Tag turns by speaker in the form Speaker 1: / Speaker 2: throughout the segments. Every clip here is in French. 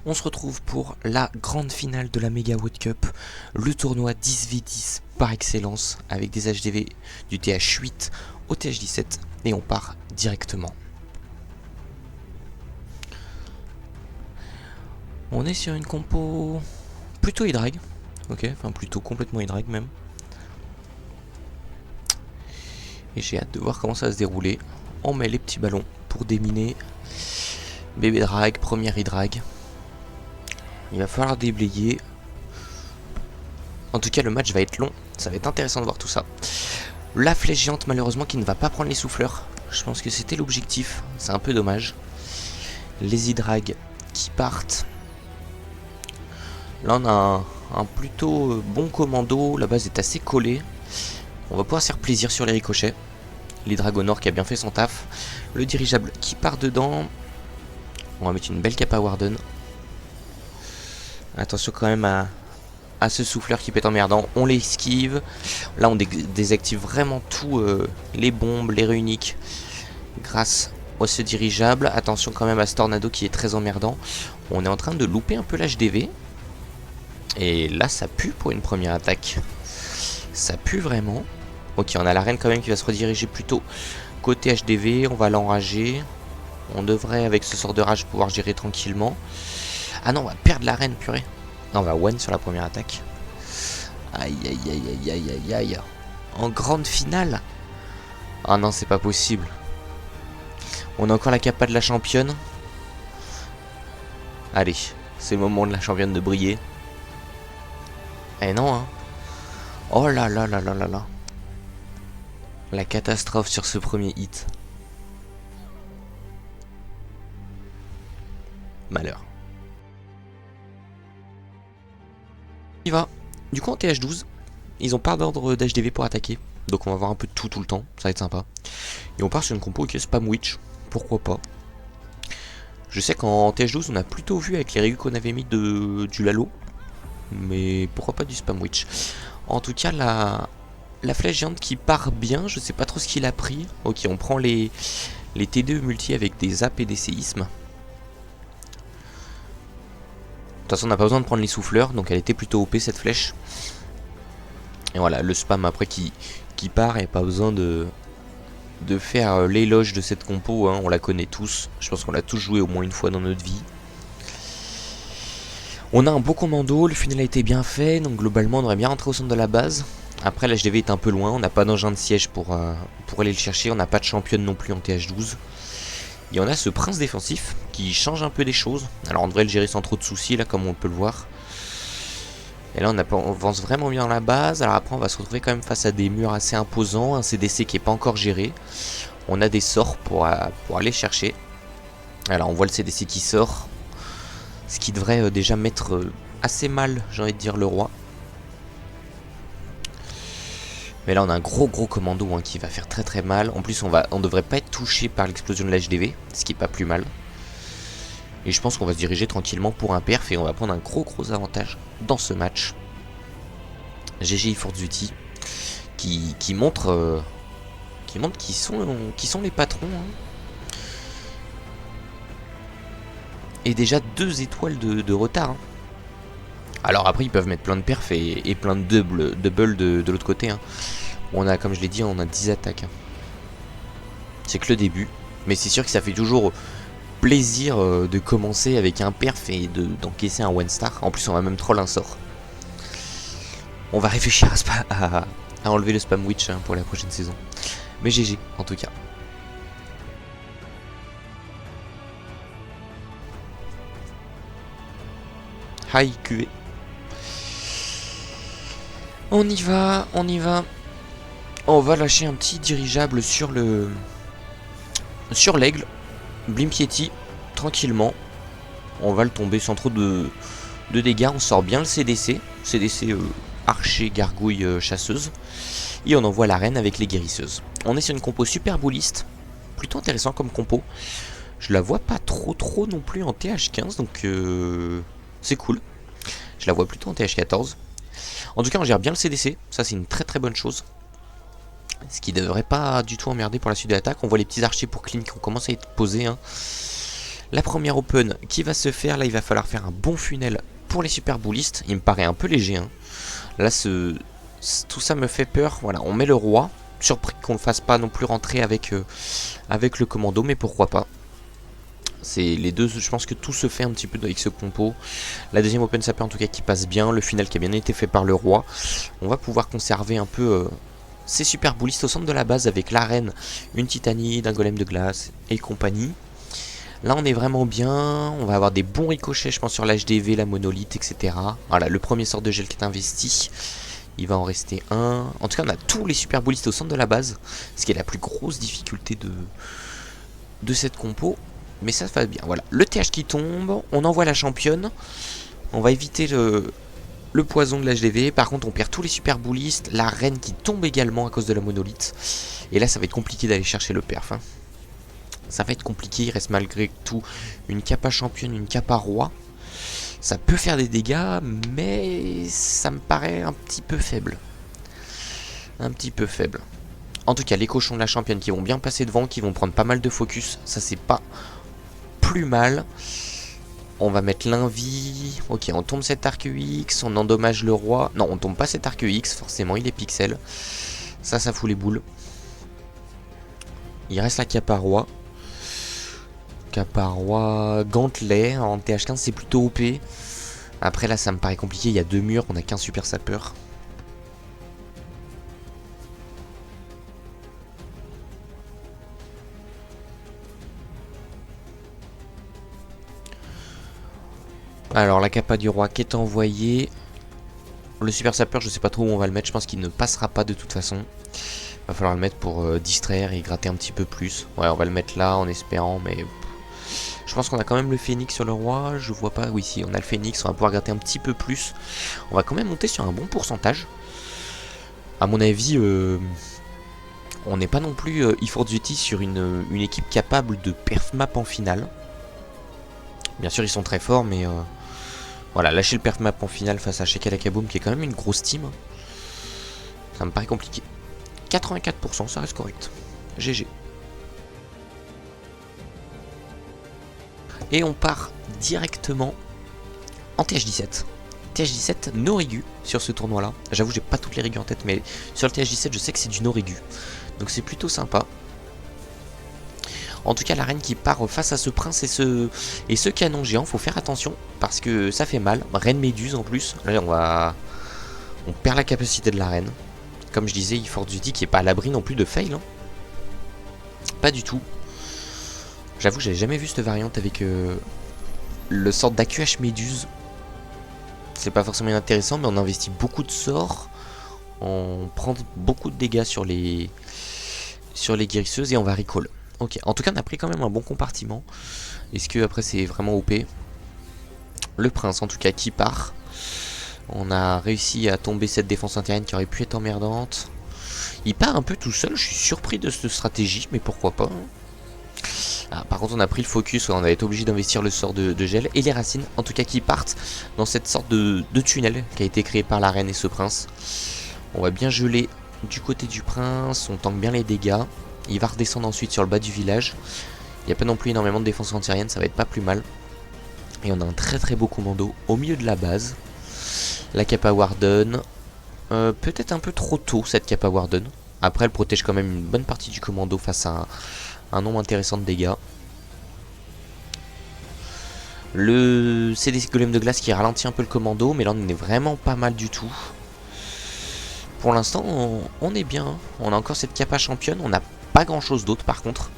Speaker 1: On se retrouve pour la grande finale de la Mega World Cup, le tournoi 10v10 par excellence, avec des HDV du TH8 au TH17, et on part directement. On est sur une compo plutôt Hydrag, ok, enfin plutôt complètement Hydrag même. Et j'ai hâte de voir comment ça va se dérouler. On met les petits ballons pour déminer. Bébé drag, première Hydrag. Il va falloir déblayer. En tout cas, le match va être long. Ça va être intéressant de voir tout ça. La flèche géante, malheureusement, qui ne va pas prendre les souffleurs. Je pense que c'était l'objectif. C'est un peu dommage. Les Hydrag qui partent. Là, on a un plutôt bon commando. La base est assez collée. On va pouvoir se faire plaisir sur les ricochets. L'Hydrag au nord qui a bien fait son taf. Le dirigeable qui part dedans. On va mettre une belle cape à Warden. Attention quand même à ce souffleur qui peut être emmerdant. On l'esquive. Là on désactive vraiment tout, les bombes, les réuniques, grâce à ce dirigeable. Attention quand même à ce tornado qui est très emmerdant. On est en train de louper un peu l'HDV. Et là ça pue pour une première attaque. Ça pue vraiment. Ok, on a la reine quand même qui va se rediriger plutôt côté HDV. On va l'enrager. On devrait avec ce sort de rage pouvoir gérer tranquillement. Ah non, on va perdre la reine, purée. Non, on va one sur la première attaque. Aïe, aïe, aïe, aïe, aïe, aïe, aïe. En grande finale. Ah non, c'est pas possible. On a encore la capa de la championne. Allez, c'est le moment de la championne de briller. Eh non, hein. Oh là là là là là là. La catastrophe sur ce premier hit. Malheur. Il va. Du coup en TH12, ils ont pas d'ordre d'HDV pour attaquer. Donc on va avoir un peu de tout le temps, ça va être sympa. Et on part sur une compo qui est Spam Witch, pourquoi pas. Je sais qu'en TH12 on a plutôt vu avec les régus qu'on avait mis du Lalo. Mais pourquoi pas du Spam Witch. En tout cas la flèche géante qui part bien, je sais pas trop ce qu'il a pris. Ok, on prend les T2 multi avec des zaps et des séismes. De toute façon on n'a pas besoin de prendre les souffleurs, donc elle était plutôt OP cette flèche. Et voilà, le spam après qui part, et pas besoin de faire l'éloge de cette compo, hein, on la connaît tous. Je pense qu'on l'a tous joué au moins une fois dans notre vie. On a un beau commando, le funnel a été bien fait, donc globalement on aurait bien rentré au centre de la base. Après l'HDV est un peu loin, on n'a pas d'engin de siège pour aller le chercher, on n'a pas de championne non plus en TH12. Et on a ce prince défensif qui change un peu des choses. Alors on devrait le gérer sans trop de soucis là comme on peut le voir. Et là on avance vraiment bien dans la base. Alors après on va se retrouver quand même face à des murs assez imposants. Un CDC qui n'est pas encore géré. On a des sorts pour aller chercher. Alors on voit le CDC qui sort. Ce qui devrait déjà mettre assez mal, j'ai envie de dire, le roi. Mais là on a un gros commando hein, qui va faire très mal. En plus on devrait pas être touché par l'explosion de l'HDV, ce qui est pas plus mal. Et je pense qu'on va se diriger tranquillement pour un perf et on va prendre un gros avantage dans ce match. GG eForce Duty qui montre qui sont les patrons. Hein. Et déjà 2 étoiles de retard. Hein. Alors après ils peuvent mettre plein de perfs et plein de double de l'autre côté. Hein. On a, comme je l'ai dit, on a 10 attaques. Hein. C'est que le début. Mais c'est sûr que ça fait toujours plaisir de commencer avec un perf et d'encaisser un one star. En plus on va même troll un sort. On va réfléchir à enlever le spam witch hein, pour la prochaine saison. Mais GG en tout cas. Hi QV. On y va, on y va. On va lâcher un petit dirigeable sur l'aigle. Blimpietti, tranquillement. On va le tomber sans trop de dégâts. On sort bien le CDC. CDC archer, gargouille, chasseuse. Et on envoie la reine avec les guérisseuses. On est sur une compo super bouliste. Plutôt intéressant comme compo. Je la vois pas trop non plus en TH15. Donc c'est cool. Je la vois plutôt en TH14. En tout cas on gère bien le CDC. Ça c'est une très bonne chose. Ce qui devrait pas du tout emmerder pour la suite de l'attaque. On voit les petits archers pour clean qui ont commencé à être posés. Hein. La première open qui va se faire, là il va falloir faire un bon funnel pour les super boulistes. Il me paraît un peu léger, hein. Là tout ça me fait peur. Voilà, on met le roi. Surpris qu'on ne fasse pas non plus rentrer avec le commando, mais pourquoi pas. C'est les deux, je pense que tout se fait un petit peu avec ce compo. La deuxième open sapper en tout cas qui passe bien. Le final qui a bien été fait par le roi. On va pouvoir conserver un peu ces super boulistes au centre de la base avec l'arène, une titanide, un golem de glace et compagnie. Là on est vraiment bien. On va avoir des bons ricochets je pense sur l'HDV, la monolithe, etc. Voilà, le premier sort de gel qui est investi. Il va en rester un. En tout cas on a tous les super boulistes au centre de la base. Ce qui est la plus grosse difficulté de cette compo. Mais ça se passe bien, voilà. Le TH qui tombe, on envoie la championne. On va éviter le poison de l'HDV. Par contre, on perd tous les super boulistes. La reine qui tombe également à cause de la monolithe. Et là, ça va être compliqué d'aller chercher le perf. Hein. Ça va être compliqué. Il reste malgré tout une capa championne, une capa roi. Ça peut faire des dégâts, mais ça me paraît un petit peu faible. Un petit peu faible. En tout cas, les cochons de la championne qui vont bien passer devant, qui vont prendre pas mal de focus. Ça, c'est pas plus mal. On va mettre l'invie. Ok, on tombe cet arc UX, on endommage le roi. Non, on tombe pas cet arc UX, forcément, il est pixel. Ça fout les boules. Il reste la capa roi. Capa roi gantelet. En TH15, c'est plutôt OP. Après, là, ça me paraît compliqué. Il y a deux murs, on a qu'un super sapeur. Alors la capa du roi qui est envoyée. Le super sapeur je sais pas trop où on va le mettre. Je pense qu'il ne passera pas de toute façon. Va falloir le mettre pour distraire et gratter un petit peu plus. Ouais on va le mettre là en espérant. Mais je pense qu'on a quand même le phénix sur le roi. Je vois pas. Oui si on a le phénix. On va pouvoir gratter un petit peu plus. On va quand même monter sur un bon pourcentage. À mon avis on n'est pas non plus eFortZuity sur une équipe capable de perf map en finale. Bien sûr ils sont très forts mais voilà, lâcher le perf map en finale face à Shekalakaboom qui est quand même une grosse team. Ça me paraît compliqué. 84%, ça reste correct. GG. Et on part directement en TH17. TH17 no régu sur ce tournoi là. J'avoue j'ai pas toutes les régus en tête mais sur le TH17 je sais que c'est du no régu. Donc c'est plutôt sympa. En tout cas la reine qui part face à ce prince et ce canon géant, faut faire attention parce que ça fait mal. Reine méduse en plus, là on perd la capacité de la reine. Comme je disais, eFortZuity qui est pas à l'abri non plus de fail. Hein. Pas du tout. J'avoue j'avais jamais vu cette variante avec le sort d'AQH méduse. C'est pas forcément intéressant mais on investit beaucoup de sorts. On prend beaucoup de dégâts sur les guérisseuses et on va recall. Ok, en tout cas on a pris quand même un bon compartiment. Est-ce que après c'est vraiment OP? Le prince en tout cas qui part. On a réussi à tomber cette défense intérienne qui aurait pu être emmerdante. Il part un peu tout seul, je suis surpris de cette stratégie, mais pourquoi pas. Ah, par contre on a pris le focus, on a été obligé d'investir le sort de gel. Et les racines en tout cas qui partent dans cette sorte de tunnel qui a été créé par la reine et ce prince. On va bien geler du côté du prince, on tank bien les dégâts. Il va redescendre ensuite sur le bas du village. Il n'y a pas non plus énormément de défense antiaérienne, ça va être pas plus mal. Et on a un très très beau commando au milieu de la base. La capa Warden. Peut-être un peu trop tôt cette capa Warden. Après elle protège quand même une bonne partie du commando face à un nombre intéressant de dégâts. C'est des golems de glace qui ralentit un peu le commando, mais là on est vraiment pas mal du tout. Pour l'instant on est bien. On a encore cette capa championne, on n'a pas grand chose d'autre par contre.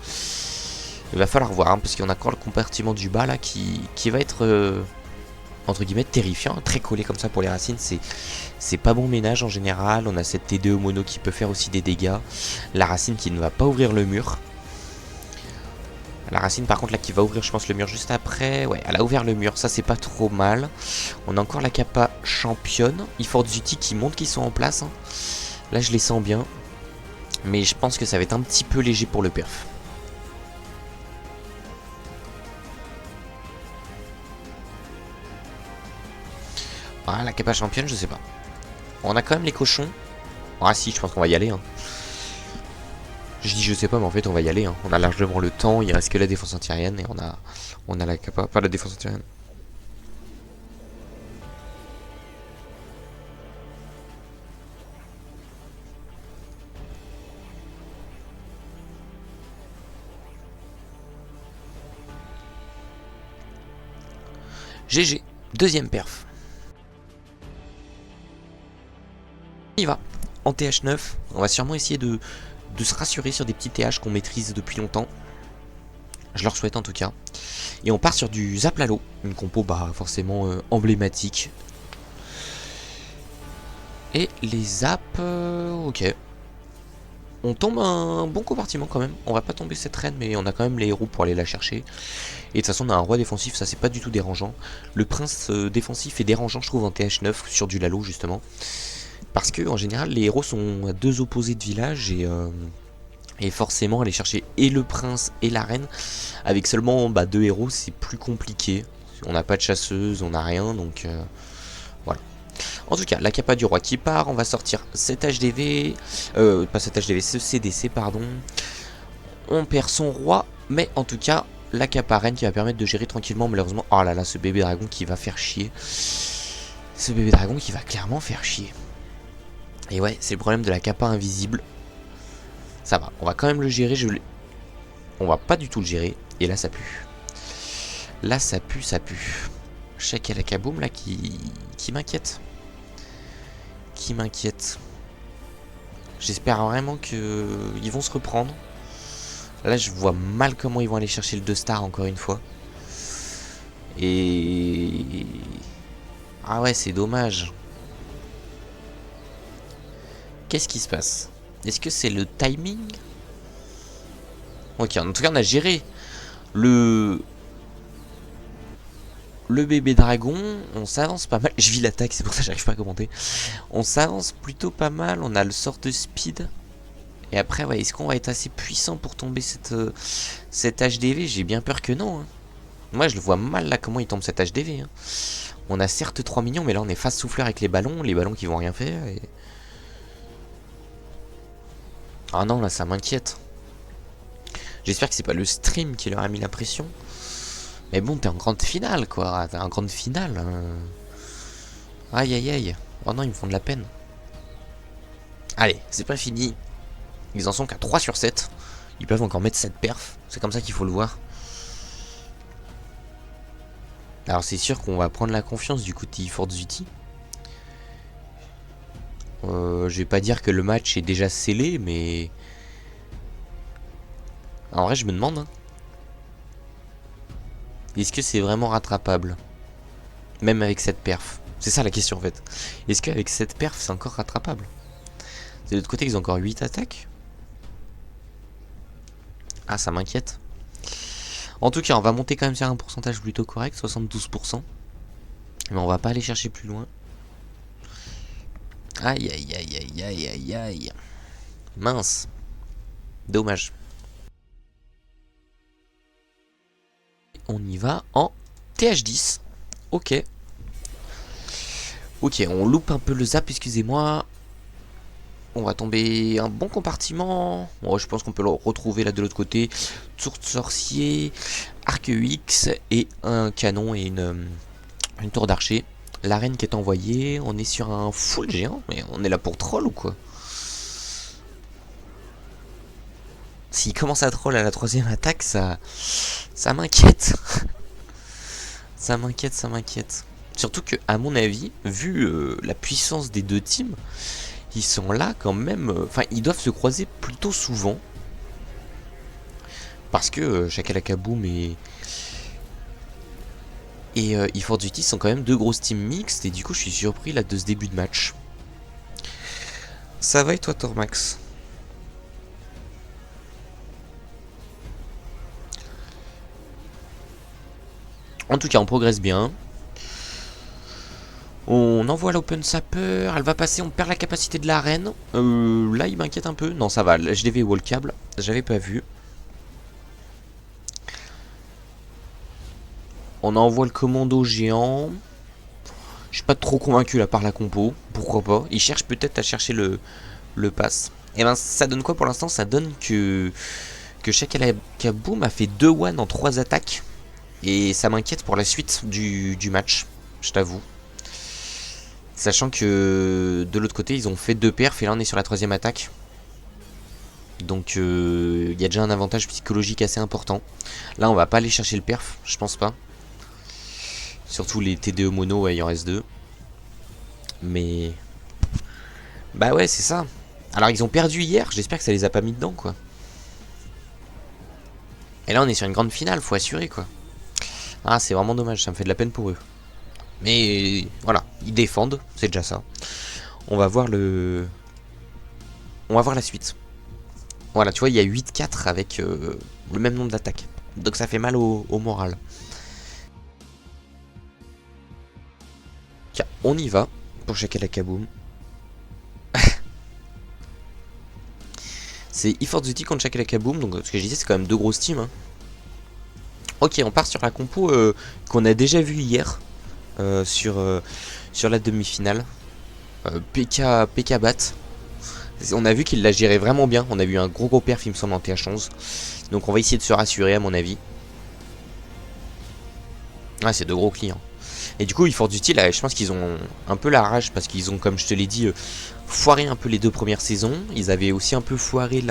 Speaker 1: Il va falloir voir hein, parce qu'on a encore le compartiment du bas là qui va être entre guillemets terrifiant, très collé comme ça pour les racines. C'est pas bon ménage en général. On a cette T2 au mono qui peut faire aussi des dégâts. La racine qui ne va pas ouvrir le mur. La racine par contre là qui va ouvrir je pense le mur juste après. Ouais elle a ouvert le mur, ça c'est pas trop mal. On a encore la capa championne. eFortZuity qui montre qu'ils sont en place hein. Là je les sens bien. Mais je pense que ça va être un petit peu léger pour le perf. Ah la capa championne je sais pas. On a quand même les cochons. Ah si je pense qu'on va y aller hein. Je dis je sais pas, mais en fait on va y aller. Hein. On a largement le temps, il reste que la défense antiaérienne et on a la capa, pas la défense antiaérienne. GG, deuxième perf. On y va, en TH9, on va sûrement essayer de se rassurer sur des petits TH qu'on maîtrise depuis longtemps. Je leur souhaite en tout cas. Et on part sur du Zaplalo, une compo bah forcément emblématique. Et les zaps, ok. On tombe un bon compartiment quand même. On va pas tomber cette reine, mais on a quand même les héros pour aller la chercher. Et de toute façon, on a un roi défensif, ça c'est pas du tout dérangeant. Le prince défensif est dérangeant, je trouve, en TH9 sur du Lalo justement. Parce que en général, les héros sont à deux opposés de village et forcément aller chercher et le prince et la reine avec seulement deux héros, c'est plus compliqué. On n'a pas de chasseuse, on n'a rien, donc voilà. En tout cas, la capa du roi qui part, on va sortir cet HDV, pas cet HDV, ce CDC, pardon. On perd son roi, mais en tout cas, la capa reine qui va permettre de gérer tranquillement, malheureusement. Oh là là, ce bébé dragon qui va faire chier. Ce bébé dragon qui va clairement faire chier. Et ouais, c'est le problème de la capa invisible. Ça va, on va quand même le gérer, on va pas du tout le gérer, et là ça pue. Là ça pue, ça pue. Check la kaboom là qui m'inquiète. Qui m'inquiète. J'espère vraiment qu'ils vont se reprendre. Là je vois mal comment ils vont aller chercher le 2 star encore une fois. Et... ah ouais, c'est dommage. Qu'est-ce qui se passe? Est-ce que c'est le timing? Ok, en tout cas on a géré le bébé dragon. On s'avance pas mal. Je vis l'attaque, c'est pour ça que j'arrive pas à commenter. On s'avance plutôt pas mal. On a le sort de speed. Et après, ouais, est-ce qu'on va être assez puissant pour tomber cette HDV? J'ai bien peur que non. Hein. Moi je le vois mal là comment il tombe cette HDV. Hein. On a certes 3 millions, mais là on est face souffleur avec les ballons qui vont rien faire. Et... ah non, là ça m'inquiète. J'espère que c'est pas le stream qui leur a mis la pression. Mais bon, t'es en grande finale quoi. T'es en grande finale. Hein. Aïe aïe aïe. Oh non, ils me font de la peine. Allez, c'est pas fini. Ils en sont qu'à 3 sur 7. Ils peuvent encore mettre 7 perfs. C'est comme ça qu'il faut le voir. Alors c'est sûr qu'on va prendre la confiance du côté Forzuti. Je vais pas dire que le match est déjà scellé, mais... en vrai, je me demande. Hein. Est-ce que c'est vraiment rattrapable? Même avec cette perf. C'est ça la question en fait. Est-ce qu'avec cette perf, c'est encore rattrapable? De l'autre côté, ils ont encore 8 attaques. Ah, ça m'inquiète. En tout cas, on va monter quand même sur un pourcentage plutôt correct, 72%. Mais on va pas aller chercher plus loin. Aïe aïe aïe aïe aïe aïe aïe. Mince. Dommage. On y va en TH10. Ok. Ok, on loupe un peu le zap, excusez-moi. On va tomber un bon compartiment. Bon, je pense qu'on peut le retrouver là de l'autre côté. Tour de sorcier, arc X et un canon et une tour d'archer. L'arène qui est envoyée. On est sur un full géant. Mais on est là pour troll ou quoi? S'il commence à troll à la 3ème attaque, ça m'inquiète. Ça m'inquiète, ça m'inquiète. Surtout que, à mon avis, vu la puissance des deux teams, ils sont là quand même. Enfin, ils doivent se croiser plutôt souvent. Parce que Shakalaka Boom et eFortUty sont quand même deux grosses teams mixtes. Et du coup, je suis surpris là de ce début de match. Ça va et toi, Tormax? En tout cas, on progresse bien. On envoie l'Open Sapper, elle va passer, on perd la capacité de l'arène. Là, il m'inquiète un peu. Non, ça va, le HDV wall câble, j'avais pas vu. On envoie le commando géant. Je suis pas trop convaincu là par la compo, pourquoi pas. Il cherche peut-être à chercher le pass. Et ben ça donne quoi pour l'instant? Ça donne que Shaka Kaboom a fait 2-1 en 3 attaques. Et ça m'inquiète pour la suite du match, je t'avoue. Sachant que de l'autre côté, ils ont fait 2 perfs et là on est sur la 3ème attaque. Donc il y a déjà un avantage psychologique assez important. Là on va pas aller chercher le perf, je pense pas. Surtout les TDE mono, ouais, il en reste 2. Mais... bah ouais, c'est ça. Alors ils ont perdu hier, j'espère que ça les a pas mis dedans, quoi. Et là on est sur une grande finale, faut assurer, quoi. Ah, c'est vraiment dommage, ça me fait de la peine pour eux. Mais voilà, ils défendent, c'est déjà ça. On va voir le... on va voir la suite. Voilà, tu vois, il y a 8-4 avec le même nombre d'attaques. Donc ça fait mal au moral. Tiens, on y va pour Shaka Kaboom. C'est eForce Duty contre Shaka Kaboom. Donc ce que je disais, c'est quand même 2 grosses teams. Hein. Ok, on part sur la compo qu'on a déjà vu hier sur la demi-finale. PK Bat. On a vu qu'il la gérait vraiment bien. On a vu un gros perf, il me semble, en TH11. Donc on va essayer de se rassurer, à mon avis. Ah, c'est 2 gros clients. Et du coup, eForce Duty, là, je pense qu'ils ont un peu la rage parce qu'ils ont, comme je te l'ai dit, foiré un peu les 2 premières saisons. Ils avaient aussi un peu foiré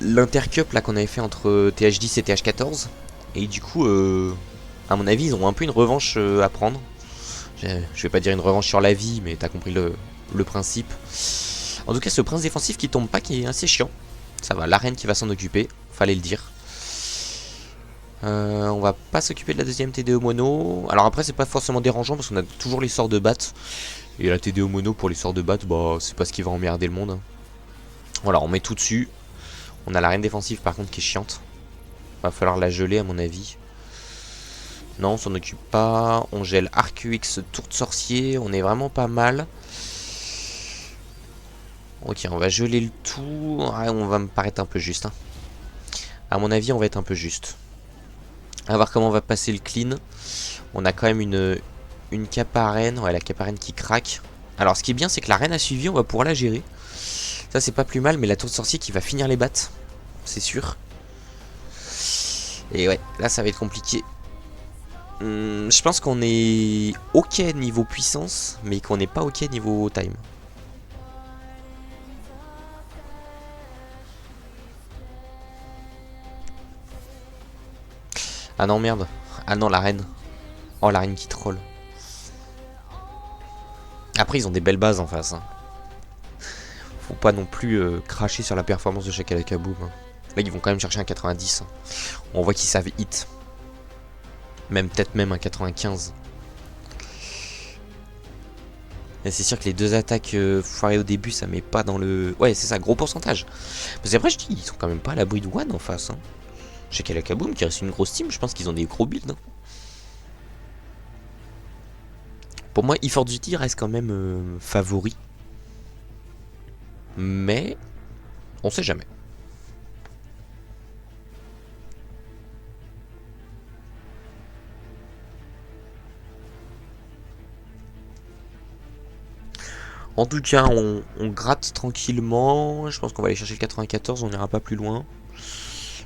Speaker 1: l'intercup là qu'on avait fait entre TH10 et TH14. Et du coup, à mon avis, ils ont un peu une revanche à prendre. Je vais pas dire une revanche sur la vie, mais t'as compris le principe. En tout cas, ce prince défensif qui tombe pas, qui est assez chiant. Ça va, l'arène qui va s'en occuper, fallait le dire. On va pas s'occuper de la deuxième TDO mono. Alors après, c'est pas forcément dérangeant parce qu'on a toujours les sorts de bat. Et la TDO mono pour les sorts de bat, bah c'est pas ce qui va emmerder le monde. Voilà, on met tout dessus. On a la reine défensive par contre qui est chiante. Va falloir la geler à mon avis. Non, on s'en occupe pas. On gèle ArcUX tour de sorcier. On est vraiment pas mal. Ok, on va geler le tout. Ah, on va me paraître un peu juste. Hein. À mon avis, on va être un peu juste. On va voir comment on va passer le clean. On a quand même une caparène. Ouais, la caparène qui craque. Alors, ce qui est bien, c'est que la reine a suivi. On va pouvoir la gérer. Ça, c'est pas plus mal. Mais la tour de sorcier qui va finir les battes. C'est sûr. Et ouais, là, ça va être compliqué. Je pense qu'on est ok niveau puissance. Mais qu'on n'est pas ok niveau time. Ah non, merde. Ah non, la reine. Oh, la reine qui troll. Après, ils ont des belles bases en face. Hein. Faut pas non plus cracher sur la performance de Shaka Kaboom. Hein. Là, ils vont quand même chercher un 90. Hein. On voit qu'ils savent hit. Même peut-être même un 95. Et c'est sûr que les 2 attaques foirées au début, ça met pas dans le... Ouais, c'est ça, gros pourcentage. Parce qu'après, je dis, ils sont quand même pas à l'abri de one en face. Hein. Shaka Kaboom qui reste une grosse team, je pense qu'ils ont des gros builds. Hein. Pour moi, eForce Duty reste quand même favori. Mais on sait jamais. En tout cas, on gratte tranquillement. Je pense qu'on va aller chercher le 94, on n'ira pas plus loin.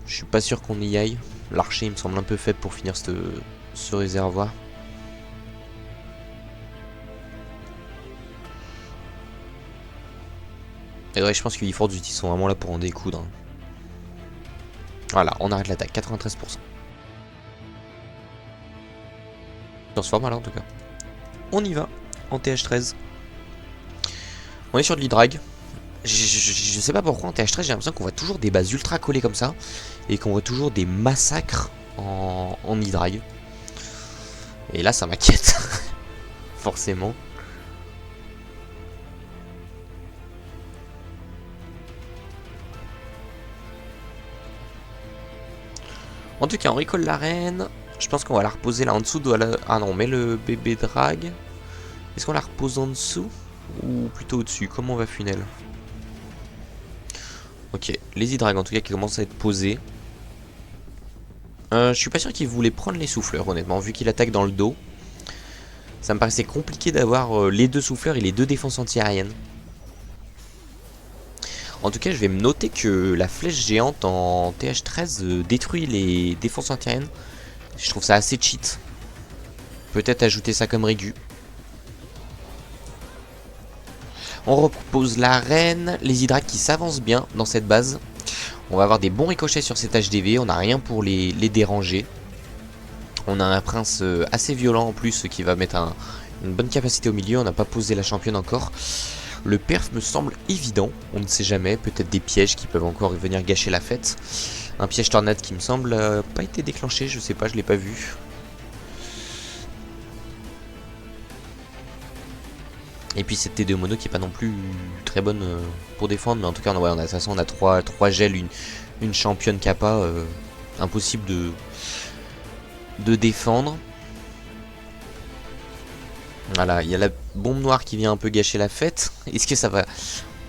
Speaker 1: Je suis pas sûr qu'on y aille. L'archer, il me semble un peu faible pour finir ce réservoir. Et ouais, je pense que les forces d'utilité sont vraiment là pour en découdre. Hein. Voilà, on arrête l'attaque, 93%. Transforme alors en tout cas. On y va, en TH13. On est sur de l'e-drag. Je sais pas pourquoi en TH13 j'ai l'impression qu'on voit toujours des bases ultra collées comme ça. Et qu'on voit toujours des massacres en e-drag. Et là ça m'inquiète. Forcément. En tout cas on récolte l'arène. Je pense qu'on va la reposer là en dessous de la... Ah non, on met le bébé drag. Est-ce qu'on la repose en dessous ou plutôt au-dessus? Comment on va funnel? Ok, les e-drag en tout cas qui commencent à être posés. Je suis pas sûr qu'il voulait prendre les souffleurs honnêtement, vu qu'il attaque dans le dos. Ça me paraissait compliqué d'avoir les 2 souffleurs et les 2 défenses anti-aériennes. En tout cas, je vais me noter que la flèche géante en TH13 détruit les défenses antiaériennes. Je trouve ça assez cheat. Peut-être ajouter ça comme régu. On repose l'arène, les hydracs qui s'avancent bien dans cette base. On va avoir des bons ricochets sur cet HDV, on n'a rien pour les déranger. On a un prince assez violent en plus qui va mettre une bonne capacité au milieu, on n'a pas posé la championne encore. Le perf me semble évident, on ne sait jamais, peut-être des pièges qui peuvent encore venir gâcher la fête. Un piège tornade qui me semble pas été déclenché, je sais pas, je l'ai pas vu. Et puis cette T2 mono qui est pas non plus très bonne pour défendre, mais en tout cas de toute façon on a 3 gels, une championne kappa, impossible de défendre. Voilà, il y a la bombe noire qui vient un peu gâcher la fête. Est-ce que ça va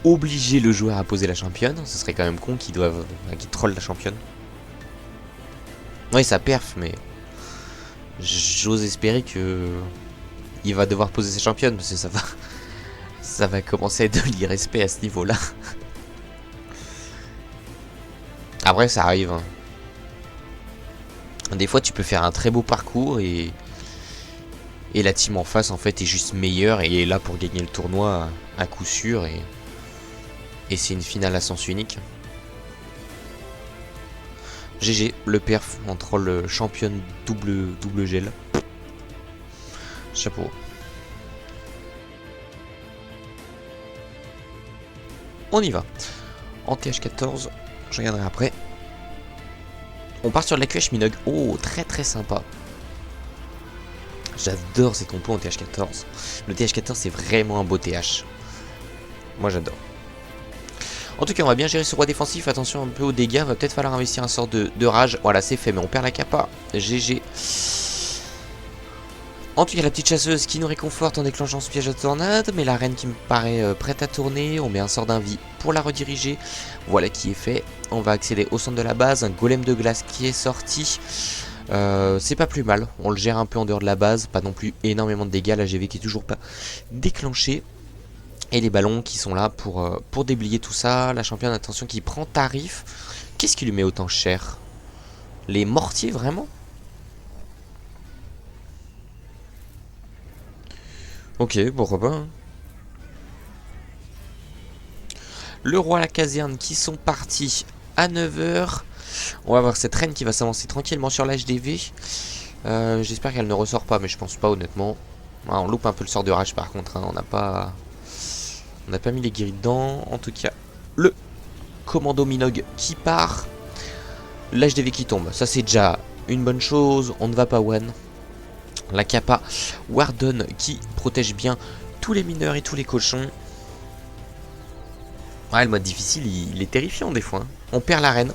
Speaker 1: obliger le joueur à poser la championne? Ce serait quand même con qu'il troll la championne. Oui, ça perf, mais j'ose espérer que il va devoir poser sa championne parce que ça va commencer à être de l'irrespect à ce niveau-là. Après, ça arrive. Hein. Des fois, tu peux faire un très beau parcours et la team en face en fait est juste meilleure et est là pour gagner le tournoi à coup sûr et c'est une finale à sens unique. GG, le perf en troll championne double gel. Chapeau. On y va. En TH14, je regarderai après. On part sur la QH Minogue. Oh, très très sympa. J'adore cette compo en TH14. Le TH14 c'est vraiment un beau TH. Moi j'adore. En tout cas on va bien gérer ce roi défensif. Attention un peu aux dégâts. Va peut-être falloir investir un sort de rage. Voilà c'est fait mais on perd la kappa. GG. En tout cas la petite chasseuse qui nous réconforte en déclenchant ce piège à tornade. Mais la reine qui me paraît prête à tourner. On met un sort d'invie pour la rediriger. Voilà qui est fait. On va accéder au centre de la base. Un golem de glace qui est sorti. C'est pas plus mal, on le gère un peu en dehors de la base, pas non plus énormément de dégâts, la GV qui est toujours pas déclenchée. Et les ballons qui sont là pour déblayer tout ça, la championne attention qui prend tarif. Qu'est-ce qui lui met autant cher? Les mortiers vraiment? Ok, pourquoi pas hein. Le roi, la caserne qui sont partis à 9 h. On va voir cette reine qui va s'avancer tranquillement sur l'HDV. J'espère qu'elle ne ressort pas, mais je pense pas honnêtement. Ah, on loupe un peu le sort de rage par contre, hein. On n'a pas mis les guéris dedans. En tout cas, le commando Minogue qui part. L'HDV qui tombe, ça c'est déjà une bonne chose. On ne va pas one. La kappa Warden qui protège bien tous les mineurs et tous les cochons. Ouais, le mode difficile, il est terrifiant des fois. Hein. On perd la reine.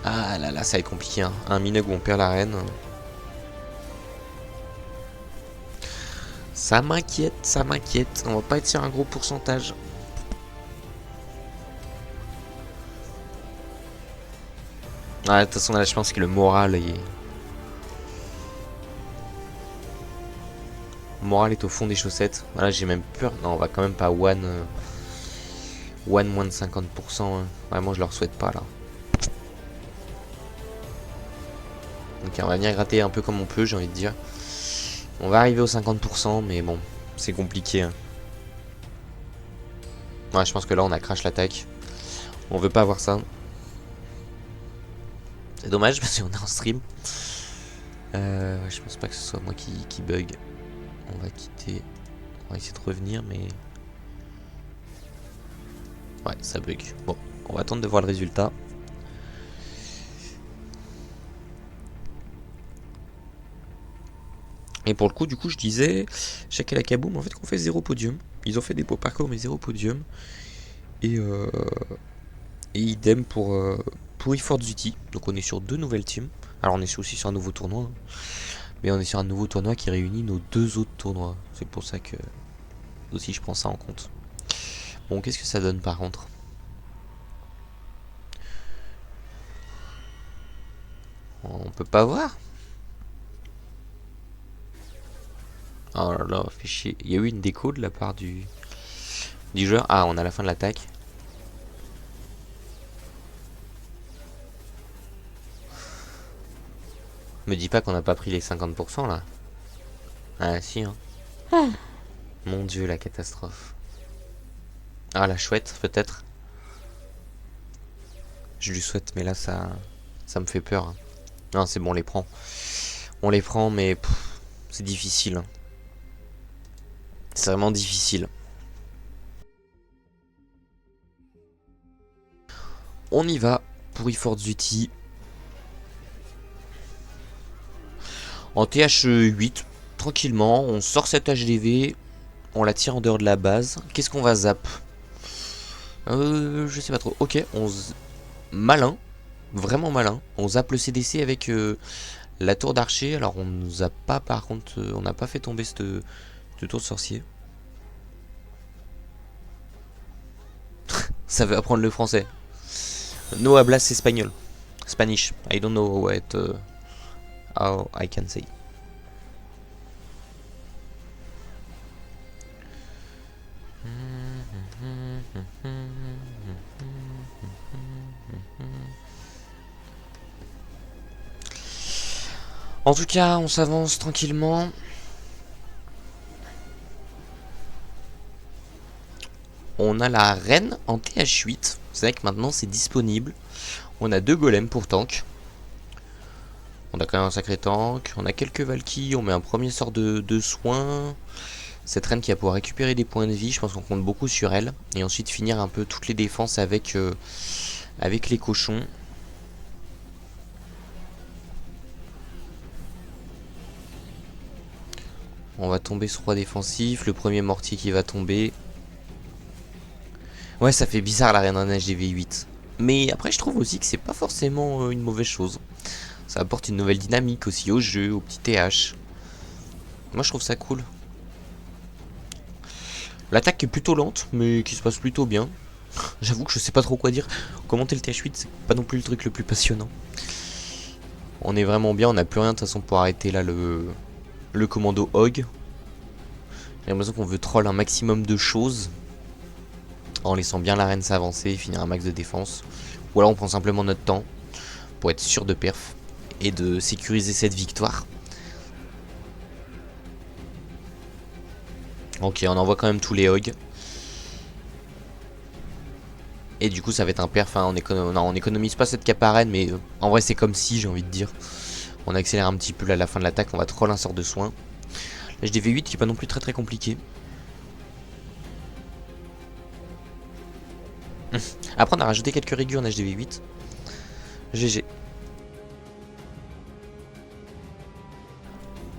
Speaker 1: Ah là là, ça va être compliqué. Hein. Un Minogue où on perd la reine. Ça m'inquiète, ça m'inquiète. On va pas être sur un gros pourcentage. Ah, de toute façon, là, je pense que le moral est... Le moral est au fond des chaussettes. Voilà, j'ai même peur. Non, on va quand même pas one moins de 50%. Hein. Vraiment, je leur souhaite pas, là. Ok, on va venir gratter un peu comme on peut, j'ai envie de dire. On va arriver aux 50%, mais bon, c'est compliqué. Hein. Ouais, je pense que là, on a crash l'attaque. On veut pas avoir ça. C'est dommage parce qu'on est en stream. Je pense pas que ce soit moi qui bug. On va quitter. On va essayer de revenir, mais... Ouais, ça bug. Bon, on va attendre de voir le résultat. Et pour le coup, du coup, je disais, chaque la Kaboom, en fait, qu'on fait 0 podium. Ils ont fait des beaux parcours, mais 0 podium. Et idem pour eForce Duty. Donc on est sur 2 nouvelles teams. Alors on est aussi sur un nouveau tournoi. Hein. Mais on est sur un nouveau tournoi qui réunit nos 2 autres tournois. C'est pour ça que aussi je prends ça en compte. Bon, qu'est-ce que ça donne par contre? On peut pas voir. Oh là là, fait chier. Il y a eu une déco de la part du joueur. Ah, on a la fin de l'attaque. Me dis pas qu'on n'a pas pris les 50% là. Ah si hein. Mon dieu, la catastrophe. Ah, la chouette, peut-être. Je lui souhaite, mais là, ça me fait peur. Non, c'est bon, on les prend. On les prend, mais c'est difficile. C'est vraiment difficile. On y va pour eForce Duty. En TH8, tranquillement, on sort cette HDV. On la tire en dehors de la base. Qu'est-ce qu'on va zap? Je sais pas trop. Ok, malin. Vraiment malin. On zappe le CDC avec la tour d'archer. Alors on nous a pas, par contre, on n'a pas fait tomber cette tour de sorcier. Ça veut apprendre le français. No hablas espagnol. Spanish. I don't know how I can say. En tout cas, on s'avance tranquillement. On a la reine en TH8. C'est vrai que maintenant c'est disponible. On a 2 golems pour tank. On a quand même un sacré tank. On a quelques Valkyries. On met un premier sort de soin. Cette reine qui va pouvoir récupérer des points de vie. Je pense qu'on compte beaucoup sur elle. Et ensuite finir un peu toutes les défenses avec les cochons. On va tomber sur 3 défensifs. Le premier mortier qui va tomber. Ouais, ça fait bizarre la reine en HDV8. Mais après, je trouve aussi que c'est pas forcément une mauvaise chose. Ça apporte une nouvelle dynamique aussi au jeu, au petit TH. Moi, je trouve ça cool. L'attaque est plutôt lente, mais qui se passe plutôt bien. J'avoue que je sais pas trop quoi dire. Commenter le TH8, c'est pas non plus le truc le plus passionnant. On est vraiment bien, on n'a plus rien de toute façon pour arrêter là le commando Hog. J'ai l'impression qu'on veut troll un maximum de choses. En laissant bien la reine s'avancer et finir un max de défense. Ou alors on prend simplement notre temps pour être sûr de perf et de sécuriser cette victoire. Ok, on envoie quand même tous les hogs. Et du coup ça va être un perf, hein. On économise pas cette cap arène, mais en vrai c'est comme si, j'ai envie de dire. On accélère un petit peu là, à la fin de l'attaque, on va troll un sort de soin. L'HDV8 qui est pas non plus très compliqué. Après on a rajouté quelques régus en HDV8. GG.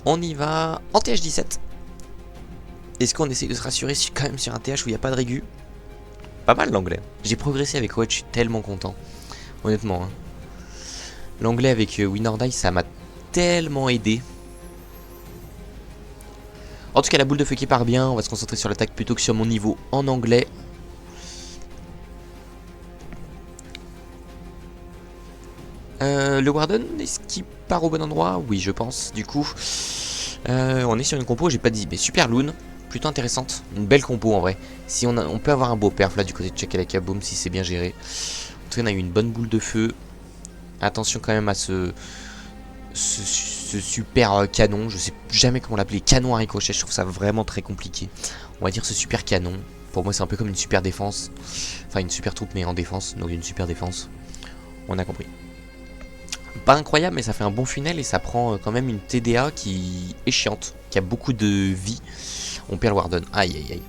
Speaker 1: On y va en TH17. Est-ce qu'on essaie de se rassurer quand même sur un TH où il n'y a pas de régu? Pas mal l'anglais. J'ai progressé avec Watch, je suis tellement content. Honnêtement. Hein. L'anglais avec Win or Die, ça m'a tellement aidé. En tout cas, la boule de feu qui part bien. On va se concentrer sur l'attaque plutôt que sur mon niveau en anglais. Le Warden, est-ce qu'il part au bon endroit? Oui, je pense. Du coup, on est sur une compo, j'ai pas dit, mais super loon. Plutôt intéressante. Une belle compo en vrai. Si on peut avoir un beau perf là du côté de Chakalaka Boom si c'est bien géré. En tout cas, on a eu une bonne boule de feu. Attention quand même à ce super canon. Je sais jamais comment l'appeler. Canon à ricochet. Je trouve ça vraiment très compliqué. On va dire ce super canon. Pour moi, c'est un peu comme une super défense. Enfin, une super troupe, mais en défense. Donc, une super défense. On a compris. Pas incroyable, mais ça fait un bon funnel et ça prend quand même une TDA qui est chiante, qui a beaucoup de vie. On perd le Warden. Aïe aïe aïe.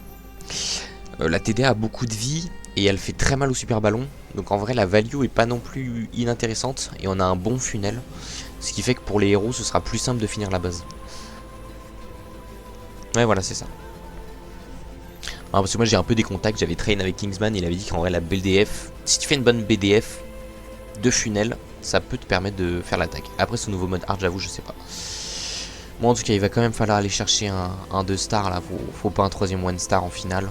Speaker 1: La TDA a beaucoup de vie et elle fait très mal au super ballon. Donc en vrai, la value est pas non plus inintéressante et on a un bon funnel. Ce qui fait que pour les héros, ce sera plus simple de finir la base. Ouais, voilà, c'est ça. Alors, parce que moi, j'ai un peu des contacts. J'avais train avec Kingsman. Il avait dit qu'en vrai, la BDF, si tu fais une bonne BDF de funnel, ça peut te permettre de faire l'attaque. Après ce nouveau mode hard, j'avoue, je sais pas. Bon, en tout cas, il va quand même falloir aller chercher un 2 star là. Faut pas un troisième 1 star en finale.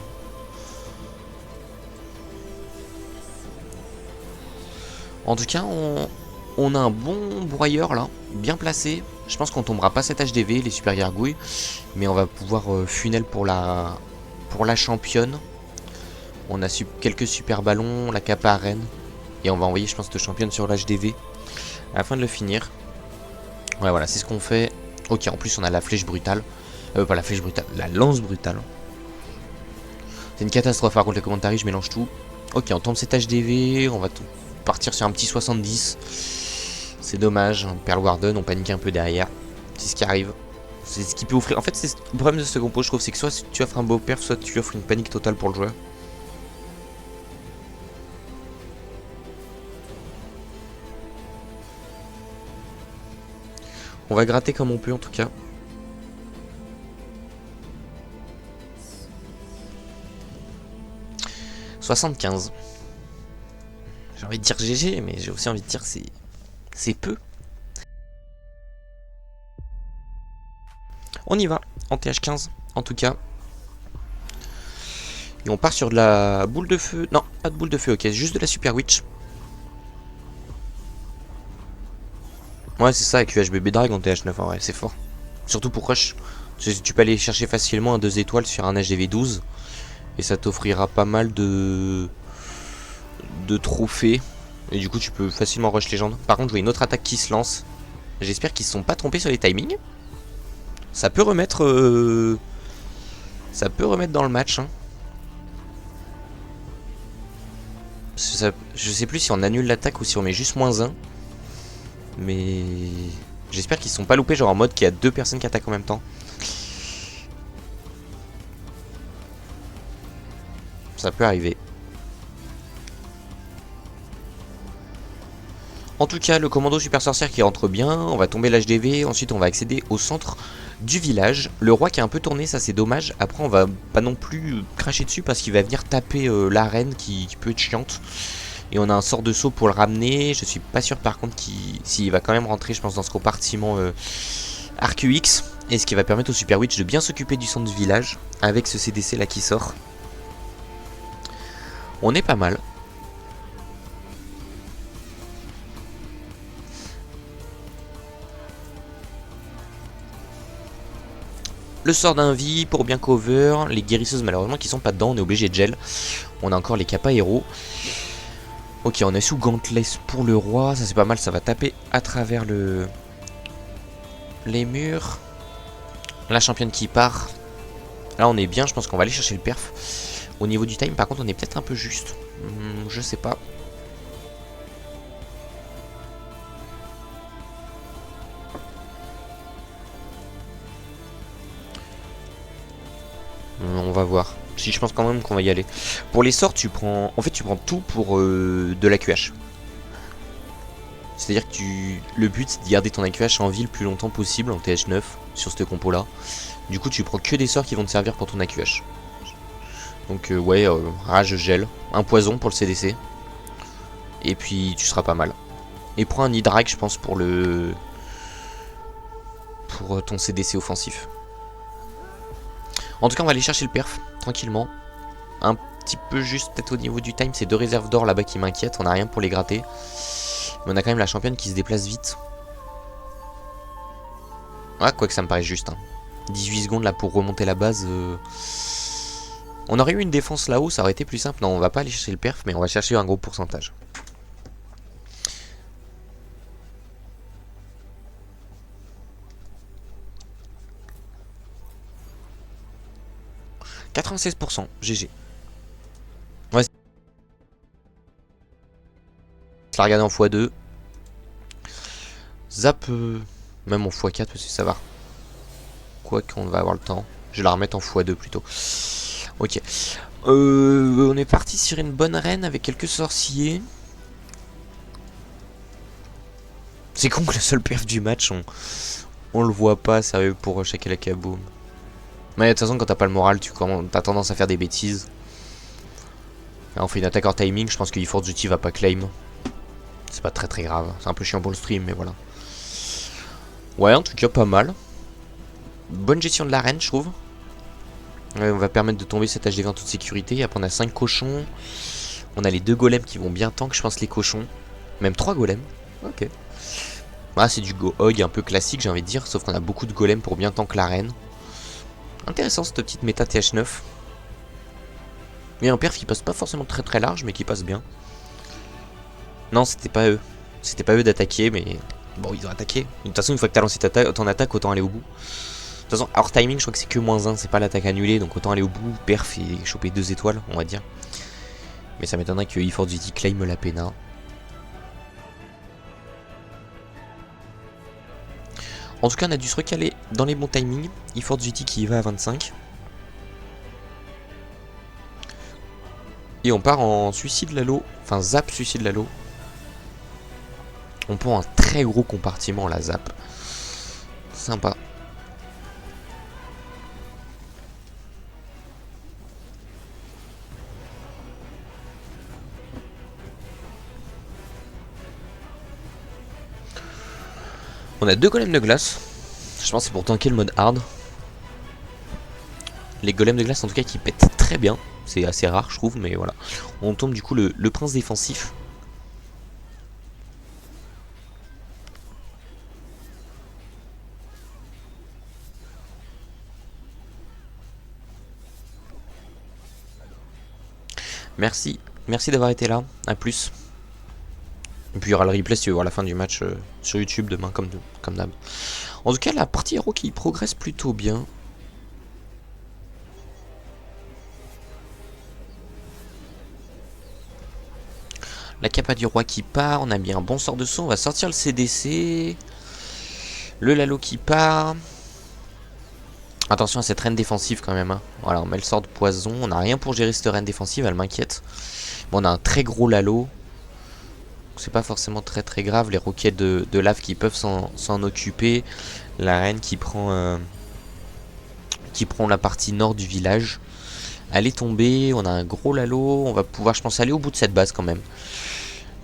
Speaker 1: En tout cas, on a un bon broyeur là, bien placé. Je pense qu'on tombera pas cette HDV, les super gargouilles. Mais on va pouvoir funnel pour la championne. On a quelques super ballons, la capa arène. Et on va envoyer, je pense, cette championne sur l'HDV. À la fin de le finir. Ouais, voilà, c'est ce qu'on fait. Ok, en plus on a la flèche brutale. Pas la flèche brutale, la lance brutale. C'est une catastrophe par contre les commentaires, je mélange tout. Ok, on tombe cet HDV, on va partir sur un petit 70. C'est dommage, Pearl Warden, on panique un peu derrière. C'est ce qui arrive. C'est ce qui peut offrir. En fait, c'est le problème de ce compo, je trouve, c'est que soit tu offres un beau perf, soit tu offres une panique totale pour le joueur. On va gratter comme on peut en tout cas. « 75. » J'ai envie de dire GG, mais j'ai aussi envie de dire c'est peu. On y va, en TH15, en tout cas. Et on part sur de la boule de feu. Non, pas de boule de feu, ok, juste de la Super Witch. Ouais, c'est ça, avec UHBB Drag en TH9, en vrai, c'est fort. Surtout pour Rush. Tu peux aller chercher facilement un 2 étoiles sur un HDV12. Et ça t'offrira pas mal de trophées. Et du coup, tu peux facilement rush légende. Par contre, je vois une autre attaque qui se lance. J'espère qu'ils se sont pas trompés sur les timings. Ça peut remettre... Ça peut remettre dans le match. Hein. Je sais plus si on annule l'attaque ou si on met juste -1. Mais... J'espère qu'ils se sont pas loupés, genre en mode qu'il y a 2 personnes qui attaquent en même temps. Ça peut arriver. En tout cas, le commando super sorcière qui rentre bien, on va tomber l'HDV, ensuite on va accéder au centre du village. Le roi qui est un peu tourné, ça c'est dommage. Après on va pas non plus cracher dessus parce qu'il va venir taper l'arène qui peut être chiante. Et on a un sort de saut pour le ramener. Je suis pas sûr par contre s'il va quand même rentrer, je pense, dans ce compartiment ArcuX. Et ce qui va permettre au Super Witch de bien s'occuper du centre du village avec ce CDC là qui sort. On est pas mal. Le sort d'invie pour bien cover. Les guérisseuses malheureusement qui sont pas dedans. On est obligé de gel. On a encore les kappa héros. Ok, on est sous Gantless pour le roi. Ça c'est pas mal. Ça va taper à travers les murs. La championne qui part. Là on est bien. Je pense qu'on va aller chercher le perf. Au niveau du time par contre on est peut-être un peu juste. Je sais pas. On va voir. Si je pense quand même qu'on va y aller. Pour les sorts, tu prends. En fait, tu prends tout pour de l'AQH. C'est-à-dire que le but c'est de garder ton AQH en vie le plus longtemps possible en TH9 sur ce compo là. Du coup, tu prends que des sorts qui vont te servir pour ton AQH. Donc, ouais, rage gel. Un poison pour le CDC. Et puis, tu seras pas mal. Et prends un Hydrag, je pense, pour ton CDC offensif. En tout cas, on va aller chercher le perf, tranquillement. Un petit peu juste, peut-être au niveau du time, c'est 2 réserves d'or là-bas qui m'inquiètent. On n'a rien pour les gratter. Mais on a quand même la championne qui se déplace vite. Ouais, quoique ça me paraît juste. Hein. 18 secondes là pour remonter la base. On aurait eu une défense là-haut, ça aurait été plus simple. Non, on va pas aller chercher le perf, mais on va chercher un gros pourcentage. « 96%, GG. » Ouais. Je la regarder en x2. Zap, même en x4 parce que ça va. Quoi qu'on va avoir le temps. Je vais la remettre en x2 plutôt. Ok. On est parti sur une bonne reine avec quelques sorciers. C'est con que le seul perf du match, on le voit pas, sérieux, pour checker la kaboom. Mais de toute façon, quand t'as pas le moral, t'as tendance à faire des bêtises. Là, on fait une attaque hors timing, je pense que eForce Duty va pas claim. C'est pas très grave, c'est un peu chiant pour le stream, mais voilà. Ouais, en tout cas, pas mal. Bonne gestion de l'arène, je trouve. On va permettre de tomber cet HDV en toute sécurité. Après, on a 5 cochons. On a les 2 golems qui vont bien tank, je pense, les cochons. Même 3 golems. Ok. Ah, c'est du Go-Hog un peu classique, j'ai envie de dire. Sauf qu'on a beaucoup de golems pour bien tank l'arène. Intéressant cette petite méta TH9. Mais un perf qui passe pas forcément très large, mais qui passe bien. Non, c'était pas eux. C'était pas eux d'attaquer, mais Bon, ils ont attaqué. De toute façon, une fois que t'as lancé ton attaque, autant aller au bout. De toute façon, hors timing, je crois que c'est que -1, c'est pas l'attaque annulée, donc autant aller au bout, perf et choper 2 étoiles, on va dire. Mais ça m'étonnerait que eForce Duty claim la pena. En tout cas, on a dû se recaler dans les bons timings. eForce Duty qui y va à 25. Et on part en suicide Lalo, enfin zap suicide Lalo. On prend un très gros compartiment la zap. Sympa. On a 2 golems de glace. Je pense que c'est pour tanker le mode hard. Les golems de glace en tout cas qui pètent très bien. C'est assez rare je trouve, mais voilà. On tombe du coup le prince défensif. Merci d'avoir été là, à plus. Et puis il y aura le replay si tu veux voir la fin du match sur YouTube demain comme d'hab. En tout cas la partie héros qui progresse plutôt bien. La capa du roi qui part, on a mis un bon sort de son, on va sortir le CDC. Le Lalo qui part. Attention à cette reine défensive quand même. Hein. Voilà, on met le sort de poison. On n'a rien pour gérer cette reine défensive, elle m'inquiète. Bon, on a un très gros Lalo. C'est pas forcément très grave. Les roquettes de lave qui peuvent s'en occuper. La reine qui prend la partie nord du village. Elle est tombée. On a un gros Lalo. On va pouvoir, je pense, aller au bout de cette base quand même.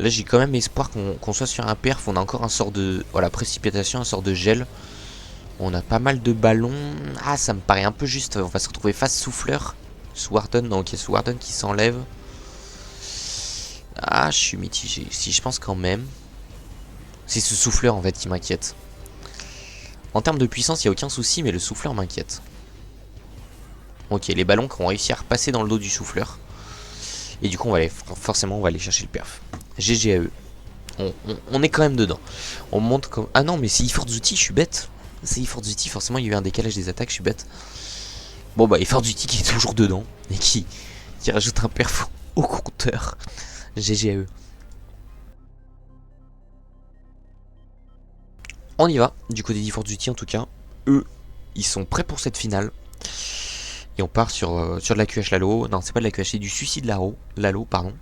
Speaker 1: Là, j'ai quand même espoir qu'on soit sur un perf. On a encore un sort de voilà, précipitation, un sort de gel. On a pas mal de ballons. Ah, ça me paraît un peu juste. On va se retrouver face souffleur. Swarden, donc il y a Swarden qui s'enlève. Ah, je suis mitigé. Si je pense quand même. C'est ce souffleur en fait qui m'inquiète. En termes de puissance, il n'y a aucun souci, mais le souffleur m'inquiète. Ok, les ballons qui ont réussi à repasser dans le dos du souffleur. Et du coup, forcément, on va aller chercher le perf. GG à eux. On est quand même dedans. On monte comme... Ah non, mais c'est eForce Duty, je suis bête. C'est eForce Duty, forcément, il y a eu un décalage des attaques, je suis bête. Bon, bah, eForce Duty qui est toujours dedans. Et qui rajoute un perf au compteur. GG à eux. On y va, du côté d'eForce Duty en tout cas. Eux, ils sont prêts pour cette finale. Et on part sur de la QH Lalo. Non, c'est pas de la QH, c'est du suicide Lalo, pardon.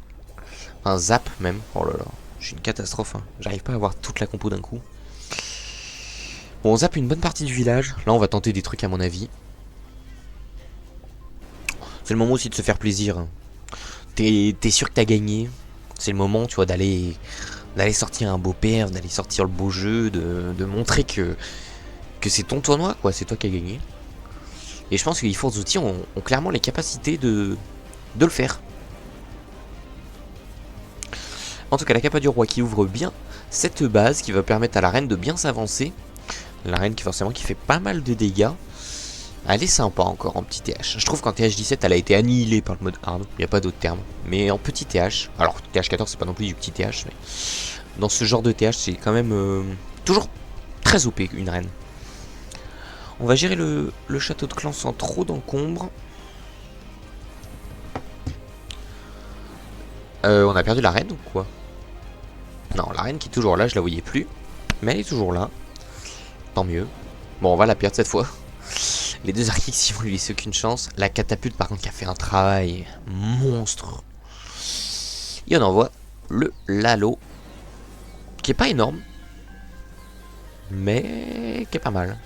Speaker 1: Un zap même. Oh là là, je suis une catastrophe. Hein. J'arrive pas à avoir toute la compo d'un coup. Bon, on zappe une bonne partie du village. Là, on va tenter des trucs à mon avis. C'est le moment aussi de se faire plaisir. Hein. T'es sûr que t'as gagné. C'est le moment, tu vois, d'aller sortir un beau perf, d'aller sortir le beau jeu, de montrer que c'est ton tournoi, quoi. C'est toi qui as gagné. Et je pense que les eForce Duty ont clairement les capacités de le faire. En tout cas, la capa du roi qui ouvre bien cette base, qui va permettre à la reine de bien s'avancer. La reine qui forcément qui fait pas mal de dégâts. Elle est sympa encore en petit TH. Je trouve qu'en TH17 elle a été annihilée par le mode hard. Il n'y a pas d'autre terme. Mais en petit TH, alors TH14 c'est pas non plus du petit TH, mais dans ce genre de TH c'est quand même toujours très OP une reine. On va gérer le château de clan sans trop d'encombre. On a perdu la reine ou quoi? Non, la reine qui est toujours là, je la voyais plus. Mais elle est toujours là. Tant mieux. Bon, on va la perdre cette fois. Les deux archix ils vont lui laisser aucune chance. La catapulte par contre qui a fait un travail monstre. Et on envoie le Lalo. Qui est pas énorme. Mais qui est pas mal.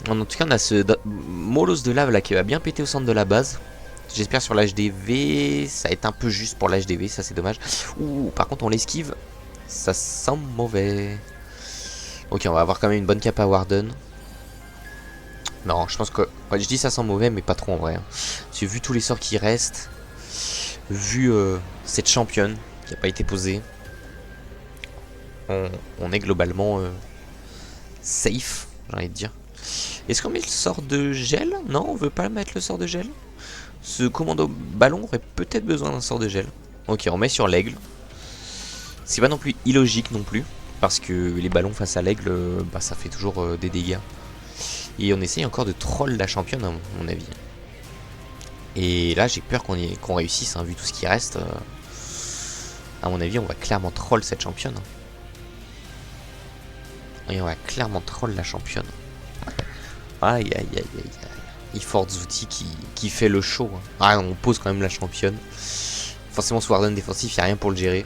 Speaker 1: En tout cas on a ce molosse de lave là qui va bien péter au centre de la base. J'espère sur l'HDV. Ça va être un peu juste pour l'HDV, ça c'est dommage. Ouh, par contre on l'esquive. Ça sent mauvais. Ok, on va avoir quand même une bonne capa Warden. Non, je pense que... Ouais, je dis ça sent mauvais, mais pas trop en vrai. Hein. J'ai vu tous les sorts qui restent. Vu cette championne qui n'a pas été posée. On est globalement safe, j'ai envie de dire. Est-ce qu'on met le sort de gel? Non, on veut pas mettre le sort de gel. Ce commando ballon aurait peut-être besoin d'un sort de gel. Ok, on met sur l'aigle. C'est pas non plus illogique non plus. Parce que les ballons face à l'aigle, bah, ça fait toujours des dégâts. Et on essaye encore de troll la championne à mon avis. Et là j'ai peur qu'on réussisse, hein, vu tout ce qui reste. À mon avis on va clairement troll cette championne. Et on va clairement troll la championne. Aïe aïe aïe aïe aïe. Iforzuti qui fait le show. Hein. Ah, on pose quand même la championne. Forcément ce Warden défensif, il n'y a rien pour le gérer.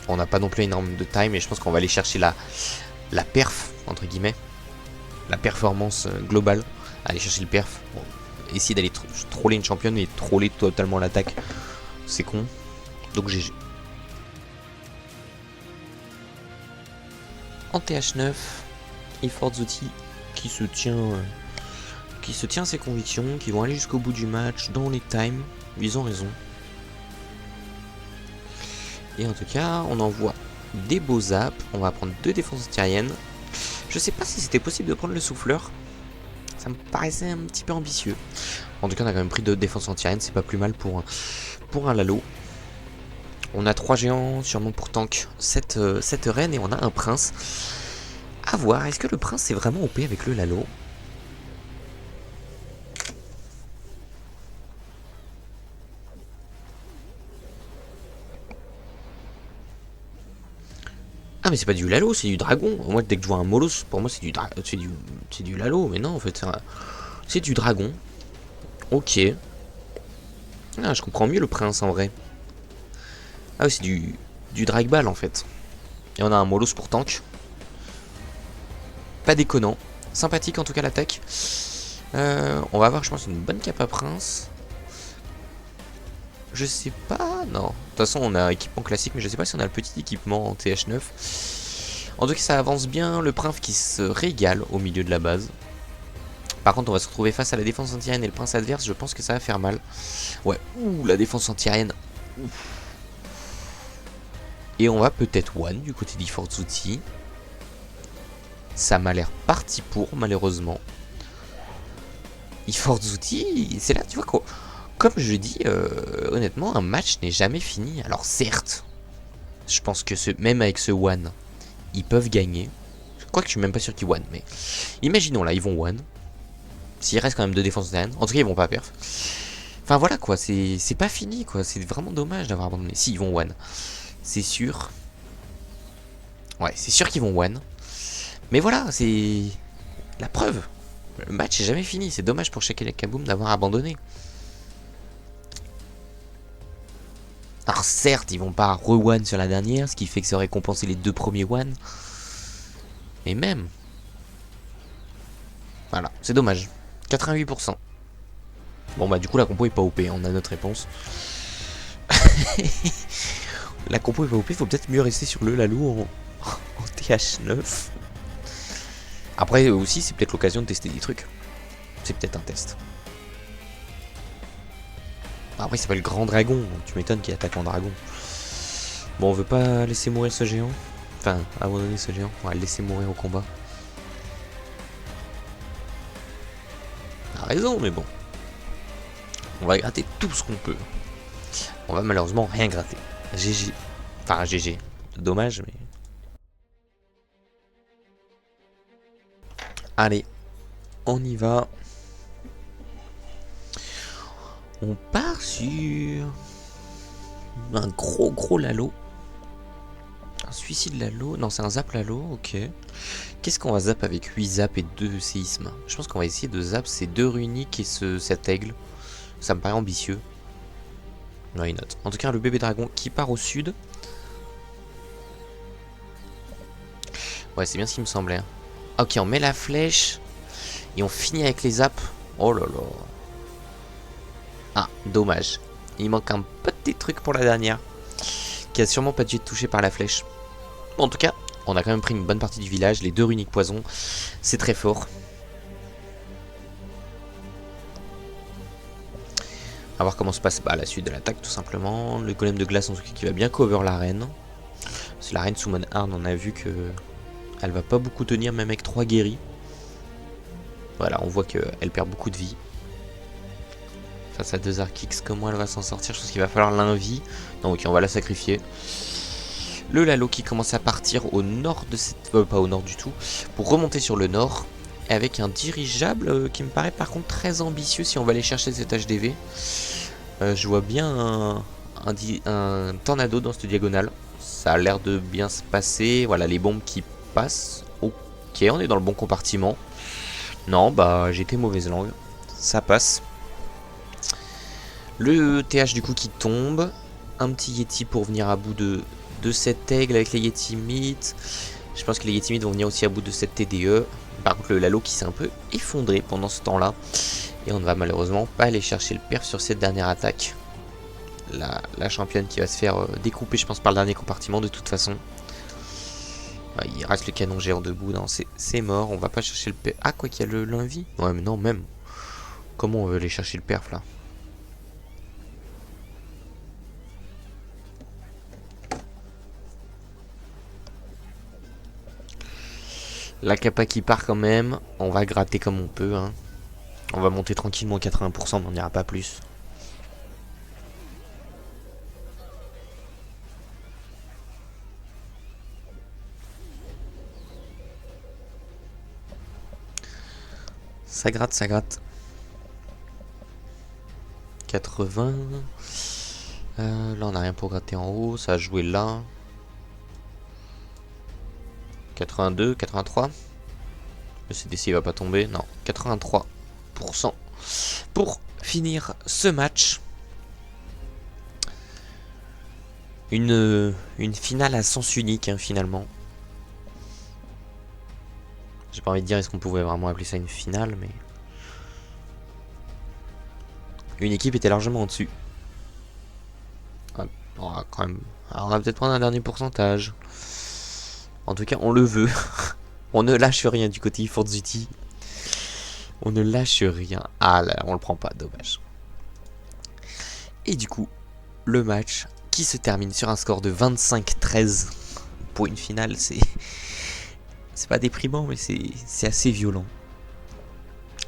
Speaker 1: On n'a pas non plus énorme de time et je pense qu'on va aller chercher la perf, entre guillemets. La performance globale. Aller chercher le perf. Bon, essayer d'aller troller une championne et troller totalement l'attaque. C'est con. Donc GG. En TH9, Iforzuti qui se tient à ses convictions, qui vont aller jusqu'au bout du match dans les times. Ils ont raison. Et en tout cas, on envoie des beaux zaps. On va prendre 2 défenses antiaériennes. Je sais pas si c'était possible de prendre le souffleur. Ça me paraissait un petit peu ambitieux. En tout cas, on a quand même pris 2 défenses antiaériennes. C'est pas plus mal pour un Lalo. On a 3 géants, sûrement pour tank 7 reines et on a un prince. A voir, est-ce que le prince est vraiment OP avec le Lalo? Ah mais c'est pas du Lalo, c'est du dragon. Moi dès que je vois un Molos, pour moi c'est du Lalo, mais non en fait c'est du dragon. Ok. Ah je comprends mieux le prince en vrai. Ah oui c'est du Dragball en fait. Et on a un Molos pour tank. Pas déconnant. Sympathique en tout cas l'attaque. On va avoir je pense une bonne cape à prince. Je sais pas, non. De toute façon, on a équipement classique, mais je sais pas si on a le petit équipement en TH9. En tout cas, ça avance bien. Le prince qui se régale au milieu de la base. Par contre, on va se retrouver face à la défense antiaérienne et le prince adverse. Je pense que ça va faire mal. Ouais, ouh, la défense antiaérienne. Et on va peut-être one du côté d'Iforzuti. Ça m'a l'air parti pour, malheureusement. Iforzuti, c'est là, tu vois quoi. Comme je dis, honnêtement, un match n'est jamais fini. Alors certes, je pense que même avec ce one, ils peuvent gagner. Quoique je suis même pas sûr qu'ils one, mais imaginons là, ils vont one. S'il reste quand même 2 défenses derrière, en tout cas ils vont pas perf. Enfin voilà quoi, c'est pas fini quoi, c'est vraiment dommage d'avoir abandonné. Si ils vont one, c'est sûr. Ouais, c'est sûr qu'ils vont one. Mais voilà, c'est la preuve. Le match est jamais fini, c'est dommage pour Shekel et Kaboom d'avoir abandonné. Alors certes, ils vont pas re-one sur la dernière, ce qui fait que ça aurait compensé les 2 premiers one. Mais même. Voilà, c'est dommage. 88%. Bon bah du coup la compo est pas OP, on a notre réponse. La compo est pas OP, faut peut-être mieux rester sur le Lalo en TH9. Après aussi c'est peut-être l'occasion de tester des trucs. C'est peut-être un test. Après il s'appelle Grand Dragon, tu m'étonnes qu'il attaque en dragon. Bon on veut pas laisser mourir ce géant. Enfin abandonner ce géant, on va le laisser mourir au combat. On a raison mais bon. On va gratter tout ce qu'on peut. On va malheureusement rien gratter. GG. Enfin GG. Dommage mais... Allez. On y va. On part sur... un gros Lalo. Un suicide Lalo. Non c'est un zap Lalo. Ok. Qu'est-ce qu'on va zap avec 8 zap et 2 séismes? Je pense qu'on va essayer de zap ces 2 runiques et cet aigle. Ça me paraît ambitieux. Why not? En tout cas, le bébé dragon qui part au sud. Ouais, c'est bien ce qui me semblait. Hein. Ok, on met la flèche. Et on finit avec les zaps. Oh là là. Ah, dommage. Il manque un petit truc pour la dernière. Qui a sûrement pas dû être touché par la flèche. Bon, en tout cas, on a quand même pris une bonne partie du village. Les 2 runiques poison. C'est très fort. A voir comment se passe la suite de l'attaque tout simplement. Le golem de glace en tout cas qui va bien cover la reine. C'est la reine Summon Arn, on a vu que elle va pas beaucoup tenir même avec 3 guéris. Voilà, on voit qu'elle perd beaucoup de vie. Face à 2 Archix, comment elle va s'en sortir? Je pense qu'il va falloir l'invie. Non ok, on va la sacrifier. Le Lalo qui commence à partir au nord de cette... pas au nord du tout, pour remonter sur le nord. Avec un dirigeable qui me paraît par contre très ambitieux si on va aller chercher cet HDV. Je vois bien un tornado dans cette diagonale. Ça a l'air de bien se passer. Voilà les bombes qui passent. Ok, on est dans le bon compartiment. Non, bah j'étais mauvaise langue. Ça passe. Le TH du coup qui tombe. Un petit Yeti pour venir à bout de cette aigle avec les Yeti Meat. Je pense que les Yeti Meat vont venir aussi à bout de cette TDE. Par contre le Lalo qui s'est un peu effondré pendant ce temps là. Et on ne va malheureusement pas aller chercher le perf sur cette dernière attaque. La championne qui va se faire découper je pense par le dernier compartiment de toute façon. Il reste le canon géant debout, non c'est mort, on va pas chercher le perf. Ah quoi qu'il y a l'invi. Ouais mais non même. Comment on veut aller chercher le perf là? La capa qui part quand même, on va gratter comme on peut hein. On va monter tranquillement à 80% mais on n'ira pas plus. Ça gratte, ça gratte. 80. Là on n'a rien pour gratter en haut, ça a joué là. 82, 83. Le CDC va pas tomber, non. 83% pour finir ce match. Une finale à sens unique hein, finalement. J'ai pas envie de dire est-ce qu'on pouvait vraiment appeler ça une finale, mais une équipe était largement au-dessus. On va quand même. Alors on va peut-être prendre un dernier pourcentage. En tout cas, on le veut. On ne lâche rien du côté Forzuti. On ne lâche rien. Ah là, on le prend pas, dommage. Et du coup, le match qui se termine sur un score de 25-13. Pour une finale, c'est pas déprimant, mais c'est assez violent.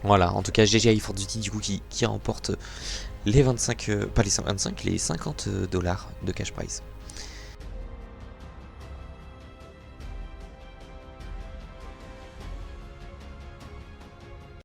Speaker 1: Voilà, en tout cas, GG Forzuti du coup qui remporte les 25, pas les 25, les $50 de cash prize.